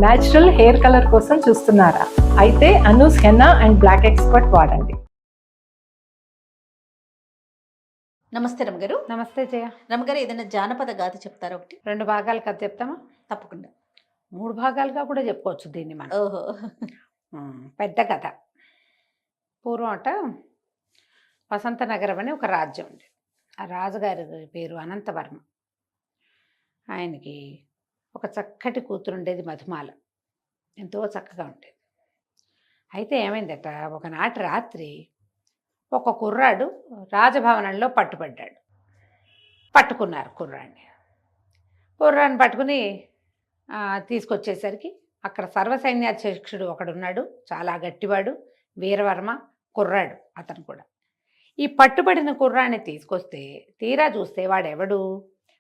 Natural hair colour కోసం చూస్తున్నారా? అయితే Anoos henna and black expert వాడండి. నమస్తే రమగారు. నమస్తే జయ. రమగారు, ఏదైనా జానపద గాథ చెప్తారా? ఒకటి 2 భాగాలు కథ చెప్తామా? తప్పకుండా. 3 భాగాలుగా కూడా చెప్పుకోవచ్చు దీన్ని మనం. ఓహో. పెద్ద కథ. పూర్వం అట వసంత నగరం అని ఒక రాజ్యం ఉంది. ఆ రాజుగారి పేరు అనంతవర్మ. ఆయనకి ఒక చక్కటి కూతురు ఉండేది, మధుమాల. ఎంతో చక్కగా ఉండేది. అయితే ఏమైందట, ఒకనాటి రాత్రి ఒక కుర్రాడు రాజభవనంలో పట్టుబడ్డాడు. పట్టుకున్నారు కుర్రాన్ని పట్టుకుని తీసుకొచ్చేసరికి అక్కడ సర్వసైన్యాధ్యక్షుడు ఒకడున్నాడు, చాలా గట్టివాడు, వీరవర్మ. కుర్రాడు అతను కూడా. ఈ పట్టుబడిన కుర్రాన్ని తీసుకొస్తే తీరా చూస్తే వాడెవడు,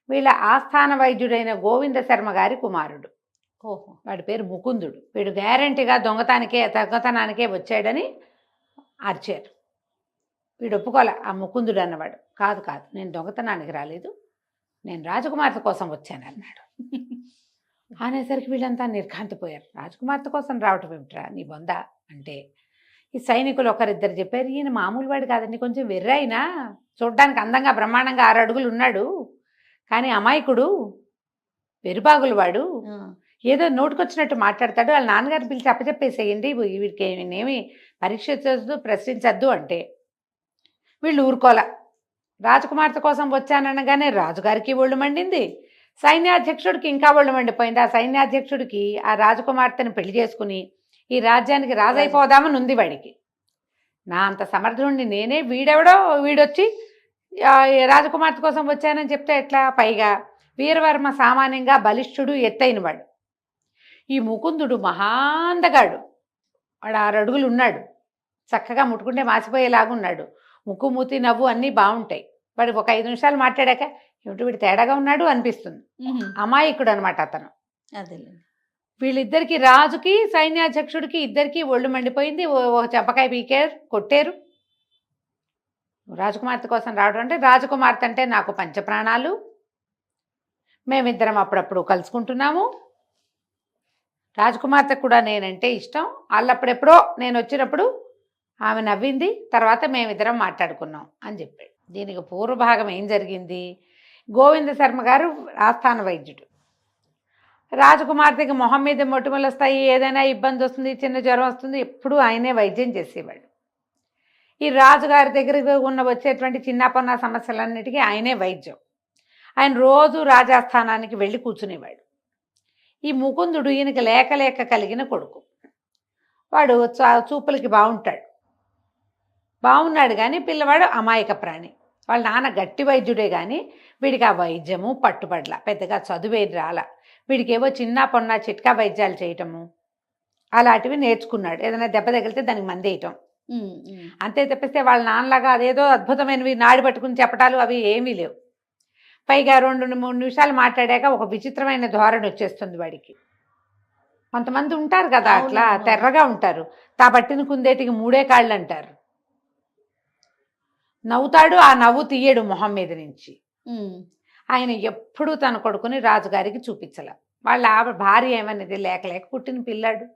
వీళ్ళ ఆస్థాన వైద్యుడైన గోవింద శర్మ గారి కుమారుడు. ఓహో. వాడి పేరు ముకుందుడు. వీడు గ్యారంటీగా దొంగతనానికే వచ్చాడని అరిచారు. వీడు ఒప్పుకోలే. ఆ ముకుందుడు అన్నవాడు, కాదు నేను దొంగతనానికి రాలేదు, నేను రాజకుమార్తె కోసం వచ్చాను అన్నాడు. అనేసరికి వీళ్ళంతా నిర్ఘాంతపోయారు. రాజకుమార్తె కోసం రావటం ఏమిట్రా నీ బొంద అంటే, ఈ సైనికులు ఒకరిద్దరు చెప్పారు, ఈయన మామూలు వాడు కాదండి, కొంచెం వెర్రైనా, చూడ్డానికి అందంగా బ్రహ్మాండంగా 6 అడుగులు ఉన్నాడు, కానీ అమాయకుడు, వెరుబాగులు వాడు, ఏదో నోటుకొచ్చినట్టు మాట్లాడతాడు, వాళ్ళ నాన్నగారిని పిలిచి అప్పచెప్పేసేయండి, వీడికి నేనేమి పరీక్షించద్దు, ప్రశ్నించద్దు అంటే వీళ్ళు ఊరుకోల. రాజకుమార్తె కోసం వచ్చాననగానే రాజుగారికి ఒళ్ళు మండింది, సైన్యాధ్యక్షుడికి ఇంకా ఒళ్ళు మండిపోయింది. ఆ సైన్యాధ్యక్షుడికి ఆ రాజకుమార్తెను పెళ్లి చేసుకుని ఈ రాజ్యానికి రాజైపోదామని ఉంది వాడికి. నా అంత సమర్థుడిని నేనే, వీడొచ్చి రాజకుమార్తె కోసం వచ్చానని చెప్తే ఎట్లా? పైగా వీరవర్మ సామాన్యంగా బలిష్ఠుడు, ఎత్తైనవాడు. ఈ ముకుందుడు మహాందగాడు, వాడు 6 అడుగులు ఉన్నాడు, చక్కగా ముట్టుకుంటే మాసిపోయేలాగున్నాడు, ముక్కు మూతి నవ్వు అన్నీ బాగుంటాయి. వాడు ఒక 5 నిమిషాలు మాట్లాడాక ఏమిటి వీడు తేడాగా ఉన్నాడు అనిపిస్తుంది. అమాయకుడు అనమాట అతను. అదేలేండి. వీళ్ళిద్దరికి, రాజుకి సైన్యాధ్యక్షుడికి ఇద్దరికి ఒళ్ళు మండిపోయింది. ఒక చెంపకాయ పీకారు, కొట్టారు. రాజకుమార్తె కోసం రావడం అంటే, రాజకుమార్తె అంటే నాకు పంచప్రాణాలు, మేమిద్దరం అప్పుడప్పుడు కలుసుకుంటున్నాము, రాజకుమార్తె కూడా నేనంటే ఇష్టం, వాళ్ళప్పుడెప్పుడో నేను వచ్చినప్పుడు ఆమె నవ్వింది, తర్వాత మేమిద్దరం మాట్లాడుకున్నాం అని చెప్పాడు. దీనికి పూర్వభాగం ఏం జరిగింది, గోవింద శర్మ గారు ఆస్థాన వైద్యుడు. రాజకుమార్తెకి మొహం మీద మొటిమలు వస్తాయి, ఏదైనా ఇబ్బంది వస్తుంది, చిన్న జ్వరం వస్తుంది, ఎప్పుడూ ఆయనే వైద్యం చేసేవాడు. ఈ రాజుగారి దగ్గర వచ్చేటువంటి చిన్నపన్న సమస్యలన్నిటికీ ఆయనే వైద్యం. ఆయన రోజు రాజాస్థానానికి వెళ్ళి కూర్చునేవాడు. ఈ ముకుందుడు ఈయనకి లేక కలిగిన కొడుకు. వాడు చూపులకి బాగున్నాడు కానీ పిల్లవాడు అమాయక ప్రాణి. వాళ్ళ నాన్న గట్టి వైద్యుడే కానీ వీడికి ఆ వైద్యము పట్టుబడల, పెద్దగా చదువేది రాల. వీడికేవో చిన్న పొన్న చిట్కా వైద్యాలు చేయటము అలాంటివి నేర్చుకున్నాడు. ఏదైనా దెబ్బ తగిలితే దానికి మందేయటం, అంతే తప్పిస్తే వాళ్ళ నాన్నలాగా అదేదో అద్భుతమైనవి నాడి పట్టుకుని చెప్పటాలు అవి ఏమీ లేవు. పైగా 2-3 నిమిషాలు మాట్లాడాక ఒక విచిత్రమైన ధోరణి వచ్చేస్తుంది వాడికి. కొంతమంది ఉంటారు కదా అట్లా తెర్రగా ఉంటారు, తా పట్టిన కుందేటికి 3 కాళ్ళు అంటారు. నవ్వుతాడు, ఆ నవ్వు తీయడు మొహం మీద నుంచి. ఆయన ఎప్పుడూ తన కొడుకుని రాజుగారికి చూపించల. వాళ్ళ భార్య ఏమనేది, లేక పుట్టిన పిల్లాడు,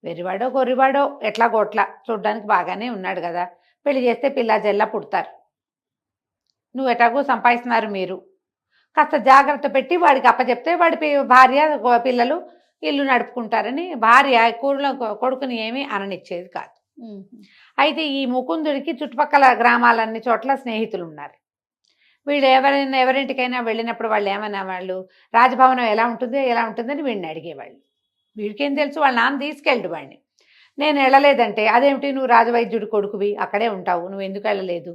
వెరివాడో గొర్రివాడో ఎట్లా గోట్లా చూడ్డానికి బాగానే ఉన్నాడు కదా, పెళ్లి చేస్తే పిల్ల జల్లా పుడతారు, నువ్వు ఎటాగో సంపాదిస్తున్నారు, మీరు కాస్త జాగ్రత్త పెట్టి వాడికి అప్పచెప్తే వాడి భార్య పిల్లలు ఇల్లు నడుపుకుంటారని భార్య కొడుకుని ఏమీ అననిచ్చేది కాదు. అయితే ఈ ముకుందుడికి చుట్టుపక్కల గ్రామాలన్ని చోట్ల స్నేహితులు ఉన్నారు. వీళ్ళు ఎవరింటికైనా వెళ్ళినప్పుడు వాళ్ళు ఏమన్నా, వాళ్ళు రాజభవనం ఎలా ఉంటుందని వీడిని అడిగేవాళ్ళు. వీడికేం తెలుసు, వాళ్ళ నాన్న తీసుకెళ్ళడు వాడిని. నేను వెళ్ళలేదంటే, అదేమిటి నువ్వు రాజవైద్యుడి కొడుకువి, అక్కడే ఉంటావు, నువ్వు ఎందుకు వెళ్ళలేదు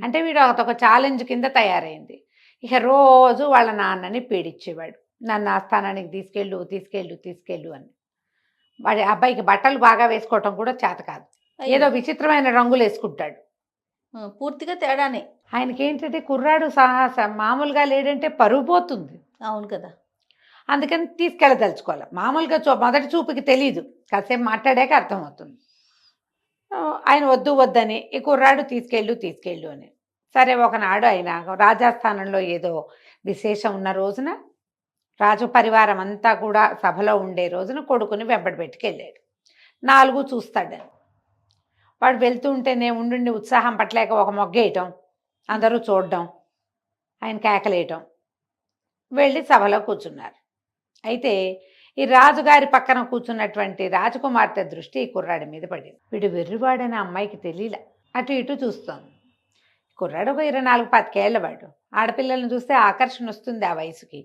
అంటే, వీడు ఒక ఛాలెంజ్ కింద తయారైంది. ఇక రోజు వాళ్ళ నాన్నని పీడించేవాడు, నన్ను ఆస్థానానికి తీసుకెళ్ళు అని. వాడి అబ్బాయికి బట్టలు బాగా వేసుకోవటం కూడా చేత కాదు, ఏదో విచిత్రమైన రంగులు వేసుకుంటాడు, పూర్తిగా తేడానే. ఆయనకేంటంటే కుర్రాడు మామూలుగా లేడంటే పరువు పోతుంది. అవును కదా, అందుకని తీసుకెళ్ళదలుచుకోవాలి. మామూలుగా మొదటి చూపుకి తెలీదు, కాసేపు మాట్లాడాక అర్థమవుతుంది. ఆయన వద్దని ఈ కుర్రాడు తీసుకెళ్ళు అని. సరే, ఒకనాడు ఆయన రాజాస్థానంలో ఏదో విశేషం ఉన్న రోజున రాజు పరివారం అంతా కూడా సభలో ఉండే రోజున కొడుకుని వెంబడి పెట్టుకెళ్ళాడు. 4 చూస్తాడని. వాడు వెళ్తూ ఉంటేనే ఉండి ఉత్సాహం పట్టలేక ఒక మొగ్గేయటం, అందరూ చూడడం, ఆయన కేకలేయటం, వెళ్ళి సభలో కూర్చున్నారు. అయితే ఈ రాజుగారి పక్కన కూర్చున్నటువంటి రాజకుమార్తె దృష్టి ఈ కుర్రాడి మీద పడింది. వీడు వెర్రివాడని అమ్మాయికి తెలియలే. అటు ఇటు చూస్తోంది. కుర్రాడు ఒక 24-25 ఏళ్ల వాడు. ఆడపిల్లలను చూస్తే ఆకర్షణ వస్తుంది ఆ వయసుకి.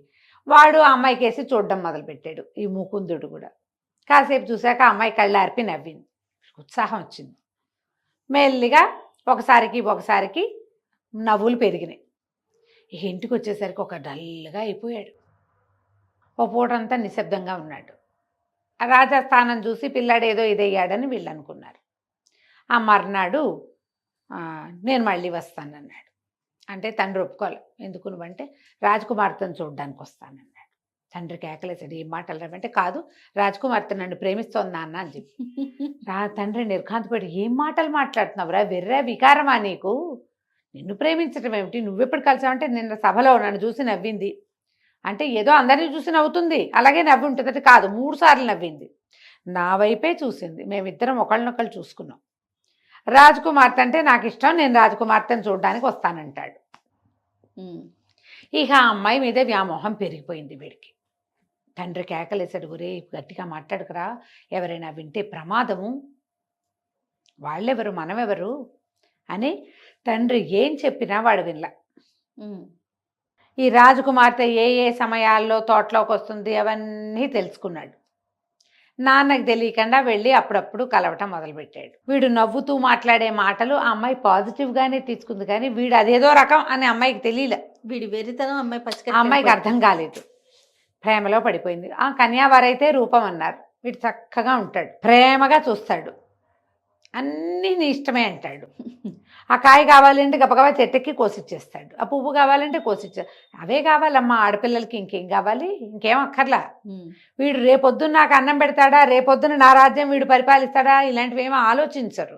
వాడు ఆ అమ్మాయికి వేసి చూడడం మొదలుపెట్టాడు. ఈ ముకుందుడు కూడా కాసేపు చూశాక ఆ అమ్మాయి కళ్ళార్పి నవ్వింది. ఉత్సాహం వచ్చింది. మెల్లిగా ఒకసారికి నవ్వులు పెరిగినాయి. ఇక ఇంటికి వచ్చేసరికి ఒక డల్గా అయిపోయాడు. ఓ పూటంతా నిశ్శబ్దంగా ఉన్నాడు. ఆ రాజస్థానం చూసి పిల్లాడేదో ఇదయ్యాడని వీళ్ళు అనుకున్నారు. ఆ మర్నాడు నేను మళ్ళీ వస్తానన్నాడు. అంటే తండ్రి ఒప్పుకోవాలి. ఎందుకు నువ్వంటే రాజకుమార్తెను చూడడానికి వస్తానన్నాడు. తండ్రి కేకలేసాడు, ఏం మాటలు రావంటే, కాదు రాజకుమార్తె నన్ను ప్రేమిస్తోంది నాన్న అని చెప్పి. తండ్రి నిర్ఘాంతపడి, ఏం మాటలు మాట్లాడుతున్నావురా, వెర్రా వికారమా నీకు, నిన్ను ప్రేమించటం ఏమిటి, నువ్వెప్పుడు కలిసావంటే నిన్న సభలో నన్ను చూసి నవ్వింది. అంటే ఏదో అందరినీ చూసి నవ్వుతుంది, అలాగే నవ్వి ఉంటుంది. అంటే కాదు, 3 సార్లు నవ్వింది, నా వైపే చూసింది, మేమిద్దరం ఒకళ్ళనొకళ్ళు చూసుకున్నాం. రాజకుమార్తె అంటే నాకు ఇష్టం, నేను రాజకుమార్తెను చూడడానికి వస్తానంటాడు. ఇక ఆ అమ్మాయి మీద వ్యామోహం పెరిగిపోయింది వీడికి. తండ్రి కేకలేసాడు, ఒరే గట్టిగా మాట్లాడుకురా, ఎవరైనా వింటే ప్రమాదము, వాళ్ళెవరు మనమెవరు అని తండ్రి ఏం చెప్పినా వాడు వినలా. ఈ రాజకుమార్తె ఏ ఏ సమయాల్లో తోటలోకి వస్తుంది అవన్నీ తెలుసుకున్నాడు. నాన్నకి తెలియకుండా వెళ్ళి అప్పుడప్పుడు కలవటం మొదలుపెట్టాడు. వీడు నవ్వుతూ మాట్లాడే మాటలు ఆ అమ్మాయి పాజిటివ్గానే తీసుకుంది, కానీ వీడు అదేదో రకం అని అమ్మాయికి తెలియలే. వీడి వెరితనం అమ్మాయికి అర్థం కాలేదు. ప్రేమలో పడిపోయింది. ఆ కన్యావారైతే రూపం అన్నారు. వీడు చక్కగా ఉంటాడు, ప్రేమగా చూస్తాడు, అన్నీ నీ ఇష్టమే అంటాడు. ఆ కాయ కావాలంటే గబగబా చెట్టుకి కోసిచ్చేస్తాడు, ఆ పువ్వు కావాలంటే కోసిచ్చాడు. అవే కావాలమ్మా ఆడపిల్లలకి, ఇంకేం కావాలి, ఇంకేం అక్కర్లా. వీడు రేపొద్దున నాకు అన్నం పెడతాడా, రేపొద్దున నా రాజ్యం వీడు పరిపాలిస్తాడా, ఇలాంటివి ఏమో ఆలోచించరు.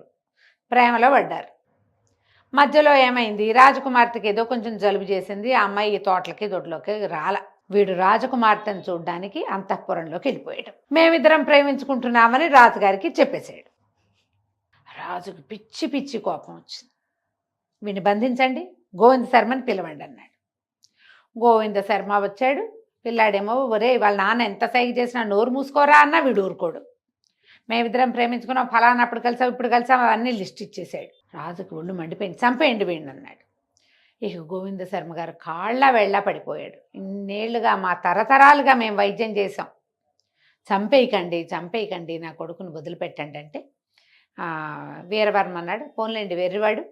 ప్రేమలో పడ్డారు. మధ్యలో ఏమైంది, రాజకుమార్తెకి ఏదో కొంచెం జలుబు చేసింది. ఆ అమ్మాయి తోటలకి దొడ్లోకి రాల. వీడు రాజకుమార్తెను చూడడానికి అంతఃపురంలోకి వెళ్ళిపోయాడు. మేమిద్దరం ప్రేమించుకుంటున్నామని రాజుగారికి చెప్పేశాడు. రాజుకు పిచ్చి పిచ్చి కోపం వచ్చింది. వీడిని బంధించండి, గోవింద శర్మని పిలవండి అన్నాడు. గోవింద శర్మ వచ్చాడు. పిల్లాడేమో, ఒరే వాళ్ళ నాన్న ఎంత సైగ చేసినా నోరు మూసుకోరా అన్నా వీడు ఊరుకోడు. మేమిద్దరం ప్రేమించుకున్నాం, ఫలానప్పుడు కలిసాం, ఇప్పుడు కలిసాం, అవన్నీ లిస్ట్ ఇచ్చేసాడు. రాజుకు ఒళ్ళు మండిపోయింది. చంపేయండి వీడిని అన్నాడు. ఇక గోవింద శర్మ గారు కాళ్ళ వెళ్ళా పడిపోయాడు. ఇన్నేళ్లుగా మా తరతరాలుగా మేము వైద్యం చేసాం, చంపేయకండి చంపేయకండి, నా కొడుకుని వదిలిపెట్టండి అంటే వీరవర్మ అన్నాడు, పోన్లేండి వెర్రివాడు,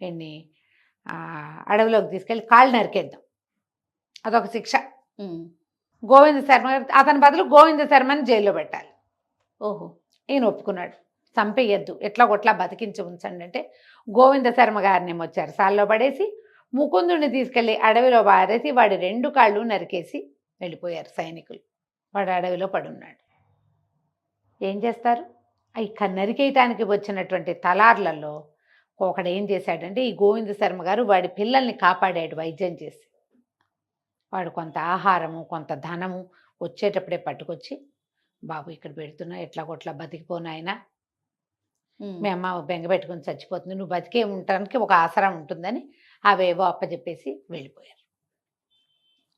వీడిని అడవిలోకి తీసుకెళ్ళి కాళ్ళు నరికేద్దాం, అదొక శిక్ష. గోవింద శర్మ గారు, అతని బదులు గోవింద శర్మని జైల్లో పెట్టాలి. ఓహో, ఈయన ఒప్పుకున్నాడు. చంపేయద్దు, ఎట్లా కొట్లా బతికించి ఉంచండి అంటే గోవింద శర్మ గారిని వచ్చారు సాల్లో పడేసి, ముకుందుడిని తీసుకెళ్ళి అడవిలో పారేసి వాడి 2 కాళ్ళు నరికేసి వెళ్ళిపోయారు సైనికులు. వాడు అడవిలో పడున్నాడు. ఏం చేస్తారు? నరికేయటానికి వచ్చినటువంటి తలార్లలో ఒకడు ఏం చేశాడంటే, ఈ గోవింద శర్మ గారు వాడి పిల్లల్ని కాపాడాడు వైద్యం చేసి. వాడు కొంత ఆహారము కొంత ధనము వచ్చేటప్పుడే పట్టుకొచ్చి, బాబు ఇక్కడ పెడుతున్నా, ఎట్లా కొట్లా బతికిపోనాయన, మీ అమ్మ బెంగ పెట్టుకుని చచ్చిపోతుంది, నువ్వు బతికే ఉండటానికి ఒక ఆసరా ఉంటుందని అవేవో అప్పచెప్పేసి వెళ్ళిపోయారు.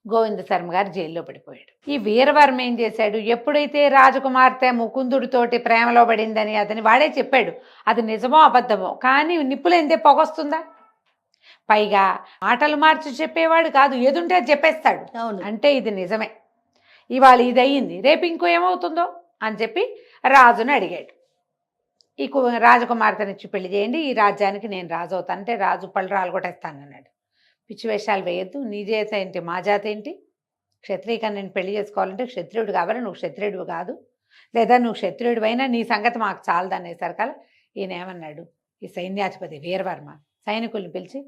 గోవింద శర్మ గారు జైల్లో పడిపోయాడు. ఈ వీరవర్మ ఏం చేశాడు, ఎప్పుడైతే రాజకుమార్తె ముకుందుడితోటి ప్రేమలో పడిందని అతని వాడే చెప్పాడు, అది నిజమో అబద్ధమో, కానీ నిప్పులేందే పొగొస్తుందా? పైగా మాటలు మార్చి చెప్పేవాడు కాదు, ఏదుంటే అది చెప్పేస్తాడు. అంటే ఇది నిజమే, ఇవాళ ఇది అయ్యింది, రేపు ఇంకో ఏమవుతుందో అని చెప్పి రాజుని అడిగాడు. ఈ రాజకుమార్తెనిచ్చి పెళ్లి చేయండి, ఈ రాజ్యానికి నేను రాజు అవుతాను అంటే రాజు పళ్ళు రాలగొట్టేస్తానన్నాడు. పిచ్చి వేషాలు వేయద్దు, నీ జాతి ఏంటి మా జాతి ఏంటి, క్షత్రియుగా నేను పెళ్లి చేసుకోవాలంటే క్షత్రియుడు కావాలి, నువ్వు క్షత్రియుడు కాదు, లేదా నువ్వు క్షత్రియుడు అయినా నీ సంగతి మాకు చాలదు అనేసరికల ఈయన ఏమన్నాడు, ఈ సైన్యాధిపతి వీరవర్మ సైనికుల్ని పిలిచి,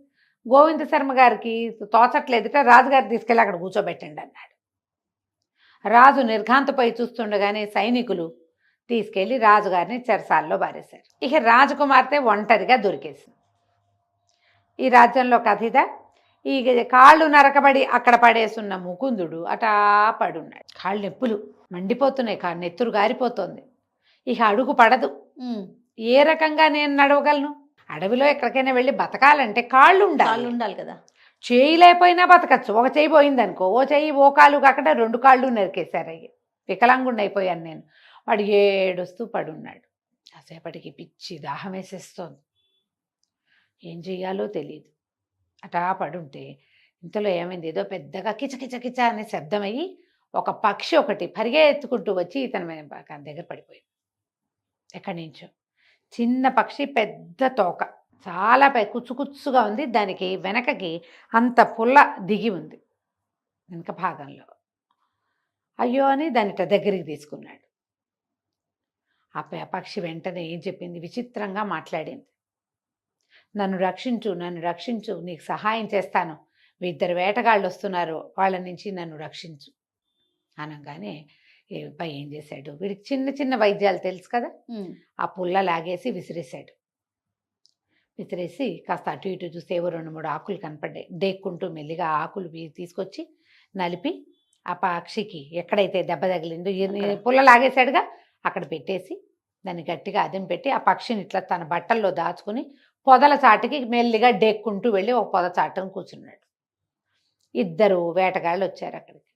గోవింద శర్మ గారికి తోచట్లేదుట, రాజుగారు తీసుకెళ్ళి అక్కడ కూర్చోబెట్టండి అన్నాడు. రాజు నిర్ఘాంతపై చూస్తుండగానే సైనికులు తీసుకెళ్ళి రాజుగారిని చెరసాల్లో బారేశారు. ఇక రాజకుమార్తె ఒంటరిగా దొరికేసింది. ఈ రాజ్యంలో కథ ఇదా. ఈ కాళ్ళు నరకబడి అక్కడ పడేసున్న ముకుందుడు అటా పడున్నాడు. కాళ్ళు నొప్పులు మండిపోతున్నాయి, నెత్తురు గారిపోతుంది. ఇక అడుగు పడదు. ఉమ్. ఏ రకంగా నేను నడవగలను? అడవిలో ఎక్కడికైనా వెళ్ళి బతకాలంటే కాళ్ళు కాళ్ళు ఉండాలి. ఉండాలి కదా. చేయి లేకపోయినా బతకచ్చు. ఒక చేయి పోయిందనుకో, ఓ చెయ్యి ఓ కాలు కాకుండా 2 కాళ్ళు నరికేశారు. అయ్యి వికలాంగుండి అయిపోయాను నేను. వాడు ఏడుస్తూ పడున్నాడు. కాసేపటికి పిచ్చి దాహం వేసేస్తోంది. ఏం చెయ్యాలో తెలియదు. అటా పడుంటే ఇంతలో ఏమైంది, ఏదో పెద్దగా కిచకిచ కిచ అనే శబ్దం అయ్యి ఒక పక్షి ఒకటి పరిగెత్తుకుంటూ వచ్చి ఇతని దగ్గర పడిపోయింది. ఎక్కడి నుంచో చిన్న పక్షి, పెద్ద తోక, చాలా కుచ్చుకుచ్చుగా ఉంది. దానికి వెనకకి అంత పుల్ల దిగి ఉంది వెనక భాగంలో. అయ్యో అని దాని దగ్గరికి తీసుకున్నాడు. ఆ పక్షి వెంటనే ఏం చెప్పింది, విచిత్రంగా మాట్లాడింది. నన్ను రక్షించు, నన్ను రక్షించు, నీకు సహాయం చేస్తాను, 2 వేటగాళ్ళు వస్తున్నారు, వాళ్ళ నుంచి నన్ను రక్షించు అనగానే ఏం చేశాడు, వీడికి చిన్న చిన్న వైద్యాలు తెలుసు కదా, ఆ పుల్ల లాగేసి విసిరేశాడు. విసిరేసి కాస్త అటు ఇటు చూస్తే ఏవో 2-3 ఆకులు కనపడ్డాయి. డేక్కుంటూ మెల్లిగా ఆకులు తీసుకొచ్చి నలిపి ఆ పక్షికి ఎక్కడైతే దెబ్బ తగిలిందో, పుల్ల లాగేశాడుగా, అక్కడ పెట్టేసి దాన్ని గట్టిగా అదం పెట్టి ఆ పక్షిని ఇట్లా తన బట్టల్లో దాచుకుని పొదల చాటుకి మెల్లిగా డేక్కుంటూ వెళ్ళి ఒక పొద చాటును కూర్చున్నాడు. 2 వేటగాళ్ళు వచ్చారు అక్కడికి.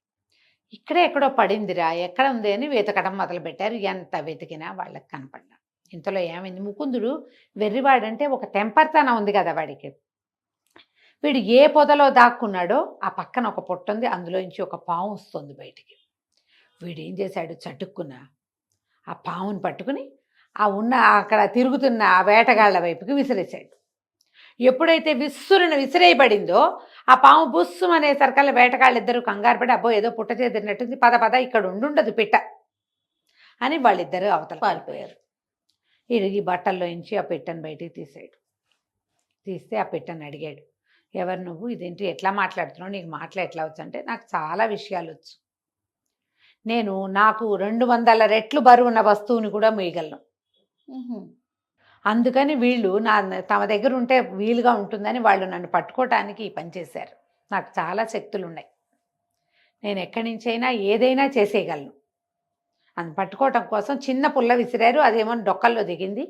ఇక్కడే ఎక్కడో పడిందిరా, ఎక్కడ ఉంది అని వెతకడం మొదలుపెట్టారు. ఎంత వెతికినా వాళ్ళకి కనపడ్డా. ఇంతలో ఏమైంది, ముకుందుడు వెర్రివాడంటే ఒక టెంపర్తనం ఉంది కదా వాడికి. వీడు ఏ పొదలో దాక్కున్నాడో ఆ పక్కన ఒక పొట్ట ఉంది, అందులోంచి ఒక పాము వస్తుంది బయటికి. వీడు ఏం చేశాడు, చటుక్కున ఆ పాముని పట్టుకుని ఆ అక్కడ తిరుగుతున్న ఆ వేటగాళ్ల వైపుకి విసిరేశాడు. ఎప్పుడైతే విసిరేయబడిందో ఆ పాము బుస్సు అనేసరికల్లా వేటగాళ్ళు 2 కంగారు పడి, అబ్బో ఏదో పుట్ట చేదిరినట్టుంది, పద పద ఇక్కడ ఉండుండదు పిట్ట అని వాళ్ళిద్దరూ అవతల పారిపోయారు. ఈ బట్టల్లో నుంచి ఆ పిట్టను బయటికి తీస్తే ఆ పిట్టను అడిగాడు, ఎవరు నువ్వు, ఇదేంటి ఎట్లా మాట్లాడుతున్నావు, నీకు మాటలు ఎట్లా వచ్చు అంటే, నాకు చాలా విషయాలు వచ్చు, నాకు 200 రెట్లు బరువున్న వస్తువుని కూడా మోయగలను, అందుకని వీళ్ళు తమ దగ్గర ఉంటే వీలుగా ఉంటుందని వాళ్ళు నన్ను పట్టుకోవటానికి ఈ పని చేశారు. నాకు చాలా శక్తులు ఉన్నాయి, నేను ఎక్కడి నుంచైనా ఏదైనా చేసేయగలను. అది పట్టుకోవటం కోసం చిన్న పుల్ల విసిరారు, అదేమో డొక్కల్లో దిగింది,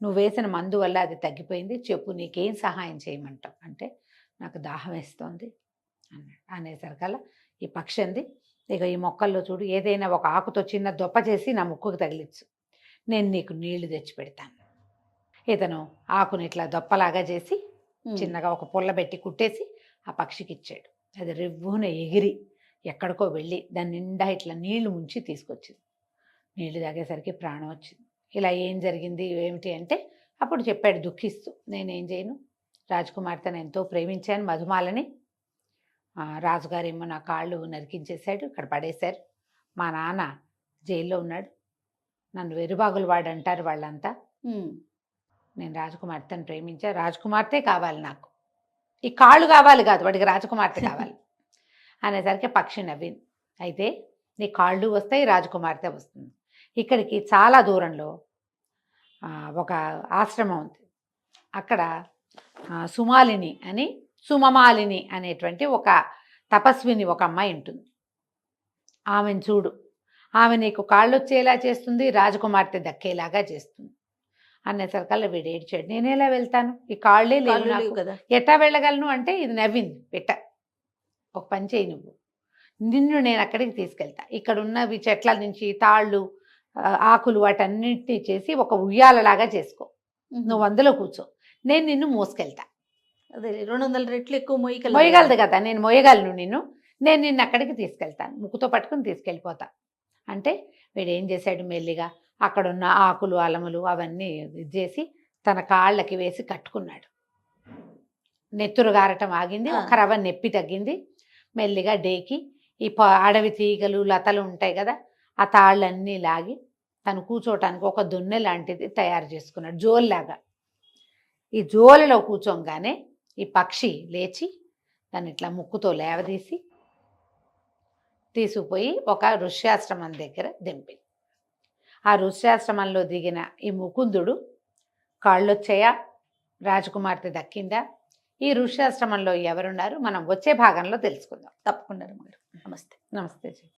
నువ్వు వేసిన మందు వల్ల అది తగ్గిపోయింది, చెప్పు నీకేం సహాయం చేయమంటావు అంటే, నాకు దాహం వేస్తోంది అన్నాడు. అనేసరికల్లా ఈ పక్షి అంది, ఇక ఈ మొక్కల్లో చూడు, ఏదైనా ఒక ఆకుతో చిన్న దొప్ప చేసి నా ముక్కుకు తగిలించు, నేను నీకు నీళ్లు తెచ్చి పెడతాను. ఇతను ఆకుని ఇట్లా దొప్పలాగా చేసి చిన్నగా ఒక పుల్ల పెట్టి కుట్టేసి ఆ పక్షికి ఇచ్చాడు. అది రివ్వున ఎగిరి ఎక్కడికో వెళ్ళి దాని నిండా ఇట్లా నీళ్లు ముంచి తీసుకొచ్చింది. నీళ్లు తాగేసరికి ప్రాణం వచ్చింది. ఇలా ఏం జరిగింది ఏమిటి అంటే, అప్పుడు చెప్పాడు దుఃఖిస్తూ, నేనేం చేయను, రాజకుమార్తెను ఎంతో ప్రేమించాను మధుమాలని, రాజుగారేమో నా కాళ్ళు నరికించేశాడు, ఇక్కడ పడేశారు, మా నాన్న జైల్లో ఉన్నాడు, నన్ను వెరుబాగులు వాడు అంటారు వాళ్ళంతా, నేను రాజకుమార్తెను ప్రేమించా, రాజకుమార్తె కావాలి నాకు, ఈ కాళ్ళు కావాలి కాదు, వాడికి రాజకుమార్తె కావాలి అనేసరికి పక్షి నవ్వింది. అయితే నీ కాళ్ళు వస్తాయి, రాజకుమార్తె వస్తుంది. ఇక్కడికి చాలా దూరంలో ఒక ఆశ్రమం ఉంది, అక్కడ సుమాలిని అని సుమమాలిని అనేటువంటి ఒక తపస్విని ఒక అమ్మాయి ఉంటుంది, ఆమెను చూడు, ఆమె నీకు కాళ్ళు వచ్చేలా చేస్తుంది, రాజకుమార్తె దక్కేలాగా చేస్తుంది అనేసరికల్లా వీడు ఏడ్చాడు. నేనేలా వెళ్తాను, ఈ కాళ్ళే లేవు కదా, ఎట్టా వెళ్ళగలను అంటే, ఇది నవ్వింది పిట్ట, ఒక పని చేయి, నిన్ను నేను అక్కడికి తీసుకెళ్తా, ఇక్కడ ఉన్నవి చెట్ల నుంచి తాళ్ళు ఆకులు వాటన్నిటినీ చేసి ఒక ఉయ్యాలలాగా చేసుకో, నువ్వు అందులో కూర్చో, నేను నిన్ను మోసుకెళ్తా. అదే 200 రెట్లు ఎక్కువ మోయగలదు కదా, నేను మోయగలను నేను నిన్ను అక్కడికి తీసుకెళ్తాను, ముక్కుతో పట్టుకుని తీసుకెళ్ళిపోతా అంటే, వీడు ఏం చేశాడు, మెల్లిగా అక్కడున్న ఆకులు అలములు అవన్నీ ఇది చేసి తన కాళ్ళకి వేసి కట్టుకున్నాడు. నెత్తురు గారటం ఆగింది, ఒక రవ్వ నొప్పి తగ్గింది. మెల్లిగా డేకి ఈ అడవి తీగలు లతలు ఉంటాయి కదా, ఆ తాళ్ళన్నీ లాగి తను కూర్చోటానికి ఒక దొన్నె లాంటిది తయారు చేసుకున్నాడు, జోల్లాగా. ఈ జోలలో కూర్చోగానే ఈ పక్షి లేచి దాన్ని ఇట్లా ముక్కుతో లేవదీసి తీసుకుపోయి ఒక ఋష్యాశ్రమం దగ్గర దింపింది. ఆ ఋష్యాశ్రమంలో దిగిన ఈ ముకుందుడు, కాళ్ళొచ్చాయా, రాజకుమార్తె దక్కిందా, ఈ ఋష్యాశ్రమంలో ఎవరున్నారు మనం వచ్చే భాగంలో తెలుసుకుందాం. తప్పకుండా రమ్మగారు. నమస్తే. నమస్తే జీ.